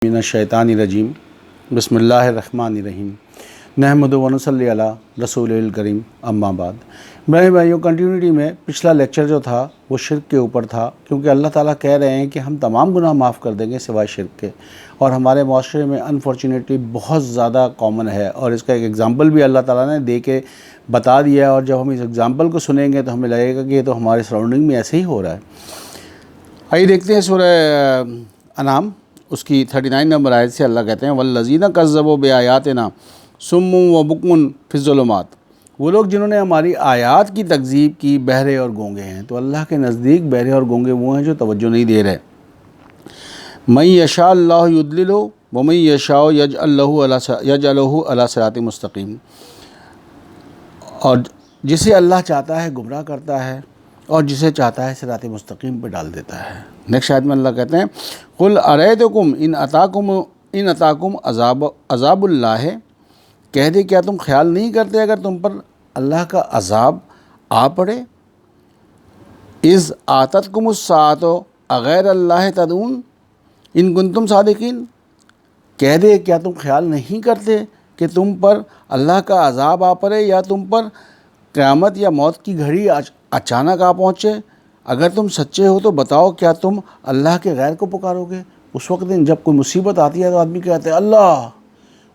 من الشیطان الرجیم بسم اللہ الرحمن الرحیم نحمد و نصلی علی رسول الکریم اما بعد۔ میرے بھائیوں، کنٹینیوٹی میں پچھلا لیکچر جو تھا وہ شرک کے اوپر تھا، کیونکہ اللہ تعالیٰ کہہ رہے ہیں کہ ہم تمام گناہ معاف کر دیں گے سوائے شرک کے، اور ہمارے معاشرے میں انفارچونیٹلی بہت زیادہ کامن ہے، اور اس کا ایک ایگزامپل بھی اللہ تعالیٰ نے دے کے بتا دیا ہے، اور جب ہم اس ایگزامپل کو سنیں گے تو ہمیں لگے گا کہ یہ تو ہمارے سراؤنڈنگ میں ایسے ہی ہو رہا ہے۔ آئیے دیکھتے ہیں سورہ انعام، اس کی 39 نمبر آیت سے اللہ کہتے ہیں والذین کذبوا بآیاتنا صم و بکم فی الظلمات، وہ لوگ جنہوں نے ہماری آیات کی تکذیب کی بہرے اور گونگے ہیں۔ تو اللہ کے نزدیک بہرے اور گونگے وہ ہیں جو توجہ نہیں دے رہے۔ من یشاء اللہ یضللہ ومن یشاء یجعلہ علی صراط مستقیم، اور جسے اللہ چاہتا ہے گمراہ کرتا ہے اور جسے چاہتا ہے صراط مستقیم پہ ڈال دیتا ہے۔ نیکسٹ آیت میں اللہ کہتے ہیں قل ارأیتکم ان اتاکم عذاب اللہ، کہہ دے کیا تم خیال نہیں کرتے اگر تم پر اللہ کا عذاب آ پڑے؟ اذ آتتکم الساعۃ اغیر اللہ تدعون ان کنتم صادقین، کہہ دے کیا تم خیال نہیں کرتے کہ تم پر اللہ کا عذاب آ پڑے یا تم پر قیامت یا موت کی گھڑی اچانک آ پہنچے؟ اگر تم سچے ہو تو بتاؤ کیا تم اللہ کے غیر کو پکارو گے؟ اس وقت جب کوئی مصیبت آتی ہے تو آدمی کہتا ہے اللہ،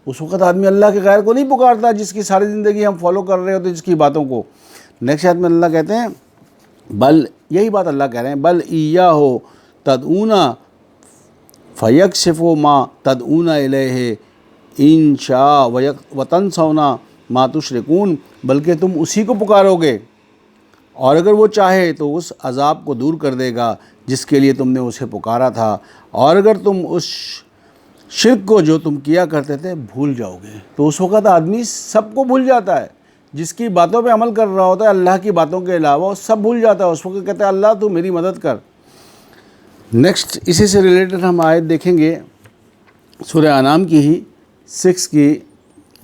اس وقت آدمی اللہ کے غیر کو نہیں پکارتا جس کی ساری زندگی ہم فالو کر رہے ہوتے جس کی باتوں کو۔ نیکسٹ آیت میں اللہ کہتے ہیں بل، یہی بات اللہ کہہ رہے ہیں، بل ایاہ تدعون فیکشف ما تدعون الیہ ان شاء وتنسون ما تشرکون، بلکہ تم اسی کو پکارو گے اور اگر وہ چاہے تو اس عذاب کو دور کر دے گا جس کے لیے تم نے اسے پکارا تھا، اور اگر تم اس شرک کو جو تم کیا کرتے تھے بھول جاؤ گے۔ تو اس وقت آدمی سب کو بھول جاتا ہے، جس کی باتوں پہ عمل کر رہا ہوتا ہے اللہ کی باتوں کے علاوہ سب بھول جاتا ہے۔ اس وقت کہتا ہے اللہ تو میری مدد کر۔ نیکسٹ اسی سے ریلیٹڈ ہم آیت دیکھیں گے سورہ انعام کی ہی 6 کی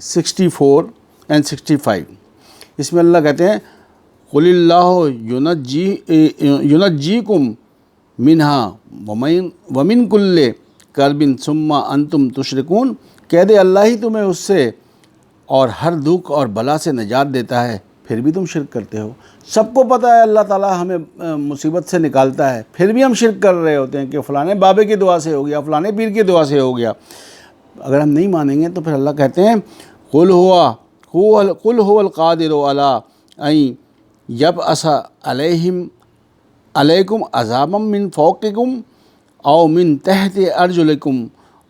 64 اور 65۔ اس میں اللہ کہتے ہیں قل اللہ ینجیکم منہا ومن کل کرب ثم انتم تشرکون، کہہ دے اللہ ہی تمہیں اس سے اور ہر دکھ اور بلا سے نجات دیتا ہے، پھر بھی تم شرک کرتے ہو۔ سب کو پتہ ہے اللہ تعالیٰ ہمیں مصیبت سے نکالتا ہے، پھر بھی ہم شرک کر رہے ہوتے ہیں کہ فلانے بابے کی دعا سے ہو گیا، فلانے پیر کی دعا سے ہو گیا۔ اگر ہم نہیں مانیں گے تو پھر اللہ کہتے ہیں قل هو القادر علی ان یبعث علیکم عذابا من فوقکم او من تحت ارجلکم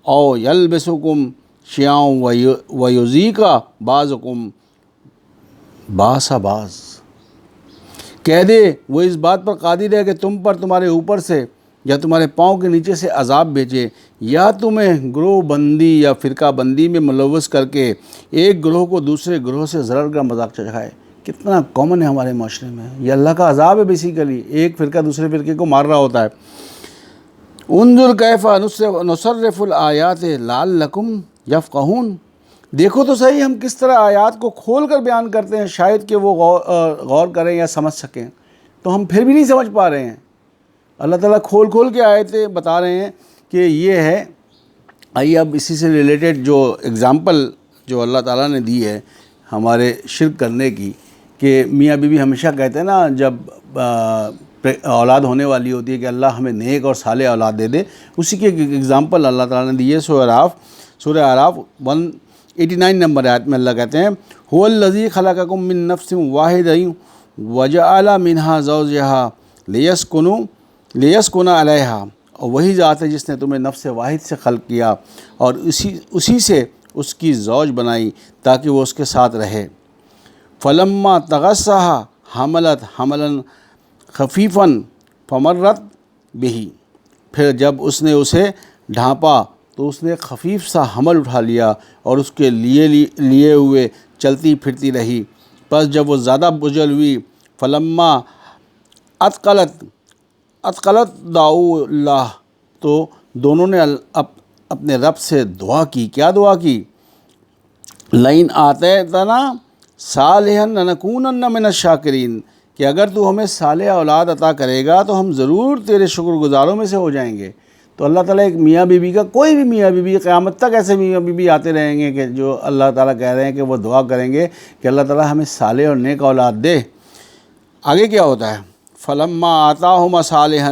او یلبسکم شیعا ویذیق بعضکم باس بعض، کہہ دے وہ اس بات پر قادر ہے کہ تم پر تمہارے اوپر سے یا تمہارے پاؤں کے نیچے سے عذاب بھیجے، یا تمہیں گروہ بندی یا فرقہ بندی میں ملوث کر کے ایک گروہ کو دوسرے گروہ سے ضرر کا مذاق چکھائے۔ کتنا کامن ہے ہمارے معاشرے میں، یہ اللہ کا عذاب ہے بیسیکلی، ایک فرقہ دوسرے فرقے کو مار رہا ہوتا ہے۔ انظر کیف نصرف الآیات لعلکم یفقہون، دیکھو تو صحیح ہم کس طرح آیات کو کھول کر بیان کرتے ہیں شاید کہ وہ غور کریں یا سمجھ سکیں، تو ہم پھر بھی نہیں سمجھ پا رہے ہیں۔ اللہ تعالیٰ کھول کے آیتیں بتا رہے ہیں کہ یہ ہے۔ آئیے اب اسی سے ریلیٹڈ جو ایگزامپل جو اللہ تعالیٰ نے دی ہے ہمارے شرک کرنے کی، کہ میاں بیوی ہمیشہ کہتے ہیں نا جب اولاد ہونے والی ہوتی ہے کہ اللہ ہمیں نیک اور صالح اولاد دے دے، اسی کی ایک ایگزامپل اللہ تعالیٰ نے دی ہے سورہ اعراف 189 نمبر آیت میں اللہ کہتے ہیں هو الذی خلقکم من نفس واحدۃ وجعل منها زوجها لیسکن علیہا، اور وہی ذات ہے جس نے تمہیں نفس واحد سے خلق کیا اور اسی سے اس کی زوج بنائی تاکہ وہ اس کے ساتھ رہے۔ فلما تغشاها حملت حملا خفیفا فمرت بہ، پھر جب اس نے اسے ڈھانپا تو اس نے خفیف سا حمل اٹھا لیا اور اس کے لیے ہوئے چلتی پھرتی رہی۔ پس جب وہ زیادہ بجل ہوئی فلما اتقلت دعوا اللہ، تو دونوں نے اپنے رب سے دعا کی۔ کیا دعا کی؟ لئن آتیتنا صالحا لنکونن من الشاکرین، کہ اگر تو ہمیں صالح اولاد عطا کرے گا تو ہم ضرور تیرے شکر گزاروں میں سے ہو جائیں گے۔ تو اللہ تعالیٰ ایک میاں بیوی کا، کوئی بھی میاں بیوی، قیامت تک ایسے میاں بیوی آتے رہیں گے کہ جو اللہ تعالیٰ کہہ رہے ہیں کہ وہ دعا کریں گے کہ اللہ تعالیٰ ہمیں صالح اور نیک اولاد دے۔ آگے کیا ہوتا ہے؟ فلما آتاہما صالحا،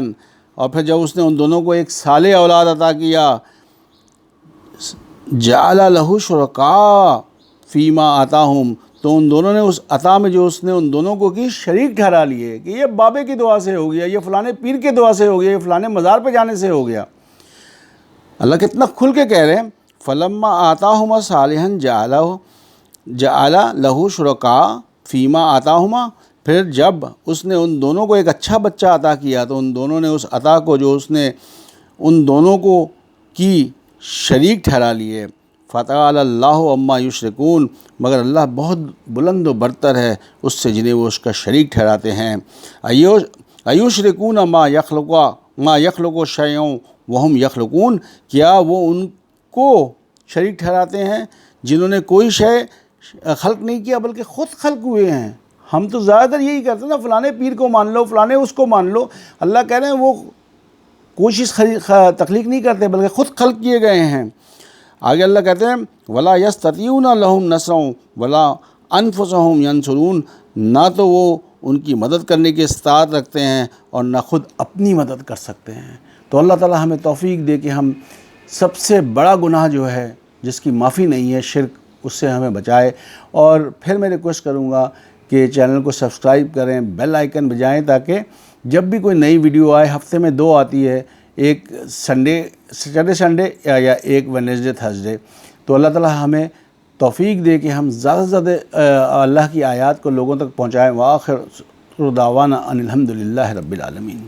اور پھر جب اس نے ان دونوں کو ایک صالح اولاد عطا کیا، جعل لہ شرکاء فیما آتاہم، تو ان دونوں نے اس عطا میں جو اس نے ان دونوں کو کی شریک ٹھہرا لیے کہ یہ بابے کی دعا سے ہو گیا، یہ فلانے پیر کے دعا سے ہو گیا، یہ فلانے مزار پہ جانے سے ہو گیا۔ اللہ کتنا کھل کے کہہ رہے ہیں، فلما آتاہما صالحا جعل لہ شرکاء فیما آتاہما، پھر جب اس نے ان دونوں کو ایک اچھا بچہ عطا کیا تو ان دونوں نے اس عطا کو جو اس نے ان دونوں کو کی شریک ٹھہرا لیے۔ فتعالی اللہ عما یشرکون، مگر اللہ بہت بلند و برتر ہے اس سے جنہیں وہ اس کا شریک ٹھہراتے ہیں۔ ایشرکون ما یخلق شیئا وہم یخلقون، کیا وہ ان کو شریک ٹھہراتے ہیں جنہوں نے کوئی شے خلق نہیں کیا بلکہ خود خلق ہوئے ہیں۔ ہم تو زیادہ تر یہی کرتے ہیں نا، فلانے پیر کو مان لو، فلانے اس کو مان لو۔ اللہ کہہ رہے ہیں وہ کوئی چیز تخلیق نہیں کرتے بلکہ خود خلق کیے گئے ہیں۔ آگے اللہ کہتے ہیں ولا یستطیعون لہم نصرا ولا انفسہم ینصرون، نہ تو وہ ان کی مدد کرنے کی استطاعت رکھتے ہیں اور نہ خود اپنی مدد کر سکتے ہیں۔ تو اللہ تعالیٰ ہمیں توفیق دے کہ ہم سب سے بڑا گناہ جو ہے جس کی معافی نہیں ہے، شرک، اس سے ہمیں بچائے۔ اور پھر میں ریکویسٹ کروں گا کہ چینل کو سبسکرائب کریں، بیل آئیکن بجائیں، تاکہ جب بھی کوئی نئی ویڈیو آئے، ہفتے میں 2 آتی ہے، ایک سیٹرڈے سنڈے یا ایک وینسڈے تھرسڈے، تو اللہ تعالیٰ ہمیں توفیق دے کہ ہم زیادہ سے زیادہ اللہ کی آیات کو لوگوں تک پہنچائیں۔ وآخر دعوانا ان الحمد للہ رب العالمین۔